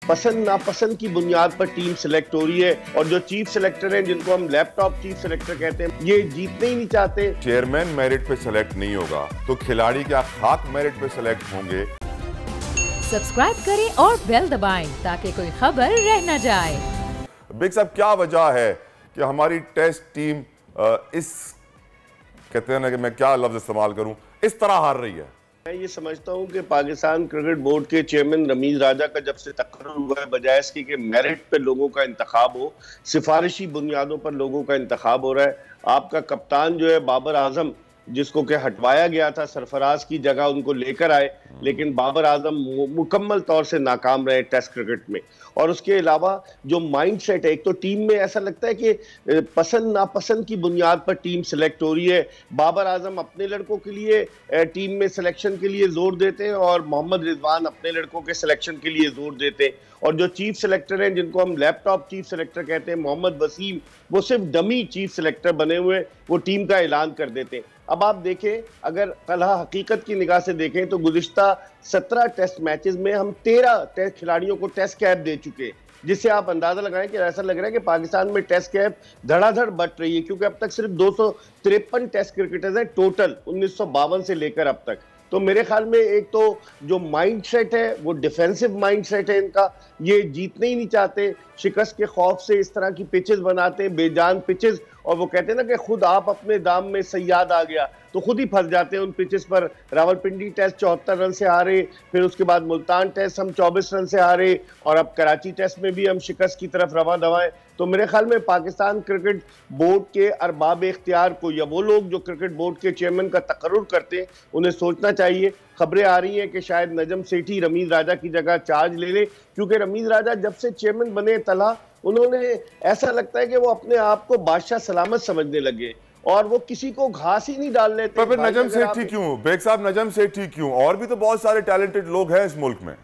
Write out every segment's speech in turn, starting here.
पसंद नापसंद की बुनियाद पर टीम सिलेक्ट हो रही है और जो चीफ सिलेक्टर हैं, जिनको हम लैपटॉप चीफ सिलेक्टर कहते हैं, ये जीतने ही नहीं चाहते। चेयरमैन मेरिट पे सिलेक्ट नहीं होगा तो खिलाड़ी क्या खाक मेरिट पे सिलेक्ट होंगे? सब्सक्राइब करें और बेल दबाएं ताकि कोई खबर रह न जाए। बिग साहब, क्या वजह है कि हमारी टेस्ट टीम इस कहते हैं ना कि मैं क्या लफ्ज इस्तेमाल करूं, इस तरह हार रही है? मैं ये समझता हूं कि पाकिस्तान क्रिकेट बोर्ड के चेयरमैन रमीज राजा का जब से तकर्रुर हुआ है, बजाय इसके कि मेरिट पे लोगों का इंतखाब हो, सिफारिशी बुनियादों पर लोगों का इंतखाब हो रहा है। आपका कप्तान जो है बाबर आजम, जिसको के हटवाया गया था, सरफराज की जगह उनको लेकर आए, लेकिन बाबर आजम मुकम्मल तौर से नाकाम रहे टेस्ट क्रिकेट में। और उसके अलावा जो माइंडसेट है, एक तो टीम में ऐसा लगता है कि पसंद नापसंद की बुनियाद पर टीम सिलेक्ट हो रही है। बाबर आजम अपने लड़कों के लिए टीम में सिलेक्शन के लिए जोर देते हैं और मोहम्मद रिजवान अपने लड़कों के सिलेक्शन के लिए जोर देते हैं। और जो चीफ सिलेक्टर हैं, जिनको हम लैपटॉप चीफ सिलेक्टर कहते हैं, मोहम्मद वसीम, वो सिर्फ डमी चीफ सिलेक्टर बने हुए, वो टीम का ऐलान कर देते हैं। अब आप देखें, अगर कल हकीकत की निगाह से देखें तो गुज़िश्ता 17 टेस्ट मैचेस में हम 13 टेस्ट खिलाड़ियों को टेस्ट कैप दे चुके हैं, जिससे आप अंदाजा लगाएं कि ऐसा लग रहा है कि पाकिस्तान में टेस्ट कैप धड़ाधड़ बढ़ रही है, क्योंकि अब तक सिर्फ 253 टेस्ट क्रिकेटर्स हैं टोटल 1952 से लेकर अब तक। तो मेरे ख्याल में एक तो जो माइंडसेट है वो डिफेंसिव माइंडसेट है इनका, ये जीतने ही नहीं चाहते, शिकस्त के खौफ से इस तरह की पिचेस बनाते हैं, बेजान पिचेस। और वो कहते हैं ना कि खुद आप अपने दाम में सयाद आ गया, तो खुद ही फंस जाते हैं उन पिचेस पर। रावलपिंडी टेस्ट 74 रन से हारे, फिर उसके बाद मुल्तान टेस्ट हम 24 रन से हारे, और अब कराची टेस्ट में भी हम शिकस्त की तरफ रवा दवाएं। तो मेरे ख्याल में पाकिस्तान क्रिकेट बोर्ड के अरबाब इख्तियार को, या वो लोग जो क्रिकेट बोर्ड के चेयरमैन का तकर्रुर करते हैं, उन्हें सोचना चाहिए। खबरें आ रही हैं कि शायद नजम सेठी रमीज राजा की जगह चार्ज ले ले, क्योंकि रमीज राजा जब से चेयरमैन बने तला, उन्होंने ऐसा लगता है कि वो अपने आप को बादशाह सलामत समझने लगे और वो किसी को घास ही नहीं डाल लेते। तो फिर नजम सेठी क्यों, बेग साहब, नजम सेठी क्यों? और भी तो बहुत सारे टैलेंटेड लोग हैं इस मुल्क में।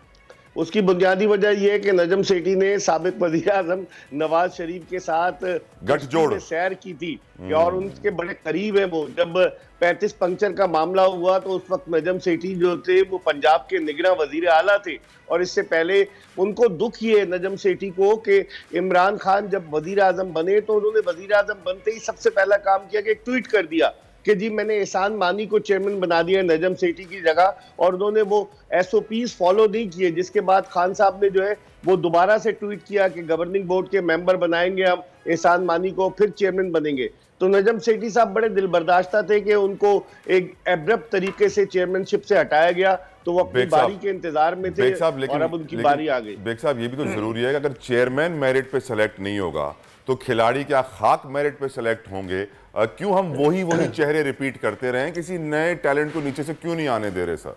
उसकी बुनियादी वजह यह है कि नजम सेठी ने साबिक वज़ीर आज़म नवाज शरीफ के साथ गठजोड़ सैर की थी और उनके बड़े करीब है वो। जब 35 पंक्चर का मामला हुआ तो उस वक्त नजम सेठी जो थे वो पंजाब के निगरां वजीर आला थे, और इससे पहले उनको दुख ये नजम सेठी को कि इमरान खान जब वजीर आजम बने तो उन्होंने वजीर आजम बनते ही सबसे पहला काम किया कि एक ट्वीट कर दिया कि जी मैंने एहसान मानी को चेयरमैन बना दिया नजम सेठी की जगह, और उन्होंने वो SOPs फॉलो नहीं किए। जिसके बाद खान साहब ने जो है वो दोबारा से ट्वीट किया कि गवर्निंग बोर्ड के मेंबर बनाएंगे हम एहसान मानी को, फिर चेयरमैन बनेंगे। तो नजम सेठी साहब बड़े दिल बर्दाश्ता थे कि उनको एक एब्रप्ट तरीके से चेयरमैनशिप से हटाया गया, तो वो अपनी बारी के इंतजार में थे और अब उनकी बारी आ गई। बेग साहब, ये भी तो जरूरी है कि अगर चेयरमैन मेरिट पे सिलेक्ट नहीं होगा तो खिलाड़ी क्या खाक मेरिट पे सिलेक्ट होंगे? क्यों हम वही चेहरे रिपीट करते रहे? किसी नए टैलेंट को नीचे से क्यों नहीं आने दे रहे सर?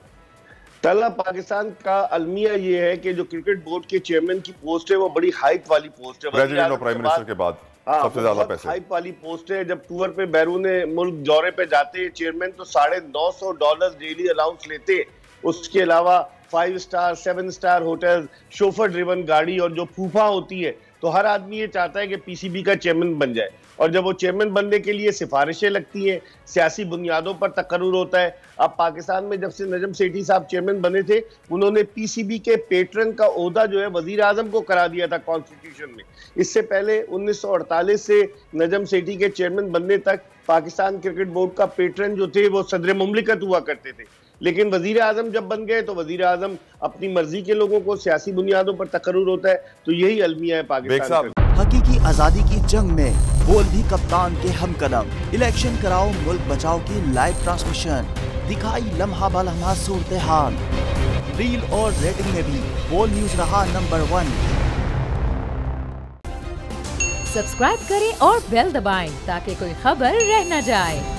तला पाकिस्तान का अलमिया ये है कि जो क्रिकेट बोर्ड के चेयरमैन की पोस्ट है वो बड़ी हाइट वाली पोस्ट है, प्रेसिडेंट और प्राइम मिनिस्टर के बाद सबसे ज्यादा पैसे हाइट वाली पोस्ट है। जब टूर पे बैरून मुल्क दौरे पे जाते हैं चेयरमैन तो $950 डेली अलाउंस लेते। उसके अलावा 5 star 7 star hotel, chauffeur driven गाड़ी, और जो फूफा होती है, तो हर आदमी ये चाहता है कि PCB का चेयरमैन बन जाए। और जब वो चेयरमैन बनने के लिए सिफारिशें लगती हैं, सियासी बुनियादों पर तकर्रुर होता है। अब पाकिस्तान में जब से नजम सेठी साहब चेयरमैन बने थे, उन्होंने PCB के पेट्रन का ओहदा जो है वजीर आजम को करा दिया था कॉन्स्टिट्यूशन में। इससे पहले 1948 से नजम सेठी के चेयरमैन बनने तक पाकिस्तान क्रिकेट बोर्ड का पेट्रन जो थे वो सदर मुमलिकत हुआ करते थे। लेकिन वजीर आजम जब बन गए तो वजीर आजम अपनी मर्जी के लोगों को सियासी बुनियादों पर तकर्रुर होता है। तो यही अलमिया है पाकिस्तान। हकीकी आजादी की जंग में बोल भी कप्तान के हमकदम। इलेक्शन कराओ मुल्क बचाओ की लाइव ट्रांसमिशन, दिखाई लम्हा बलम्हा सूरत हाल। रील और रेटिंग में भी बोल न्यूज रहा नंबर 1। सब्सक्राइब करें और बेल दबाएं ताकि कोई खबर रह न जाए।